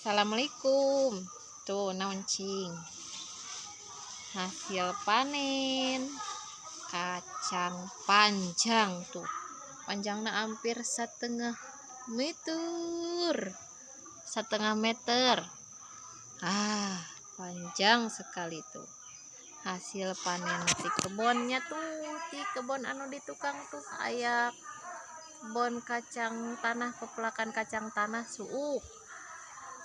Assalamualaikum. Tuh nauncing hasil panen kacang panjang tuh, panjangnya hampir setengah meter. Panjang sekali tuh hasil panen di kebonnya tuh, di kebon anu di tukang tuh aya kebon kacang tanah, pepelakan kacang tanah suuk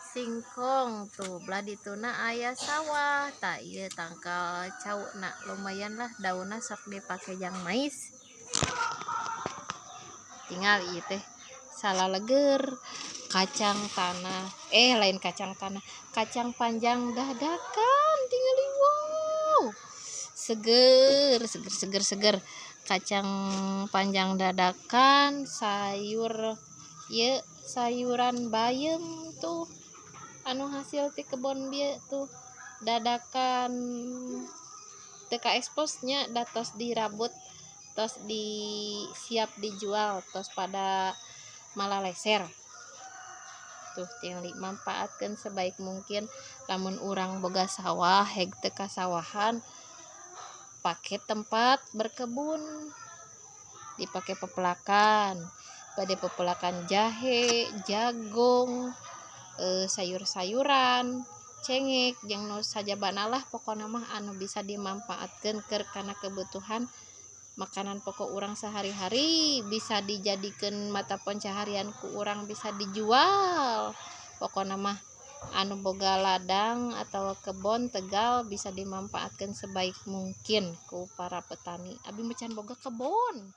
singkong tuh belah dituna aya sawah tak iya tangkal cau nak lumayan lah daunnya sok dipakai jang mais, tinggal iya teh salah leger kacang tanah lain kacang tanah, kacang panjang dadakan tinggal wow seger kacang panjang dadakan sayuran bayam tuh anu hasil ti kebon dia tuh dadakan teka eksposnya datos dirabut tos siap dijual tos pada malah leser tuh tinggal dimanfaatkan sebaik mungkin. Lamun urang boga sawah heg teka sawahan pakai tempat berkebun dipakai pepelakan pada pepelakan jahe jagung, sayur-sayuran cengek jeung nu sajabana lah pokona mah anu bisa dimanfaatkan karena kebutuhan makanan pokok urang sehari-hari, bisa dijadikan mata pencaharian ku urang, bisa dijual pokona mah anu boga ladang atau kebon tegal bisa dimanfaatkan sebaik mungkin ku para petani. Abi macan boga kebon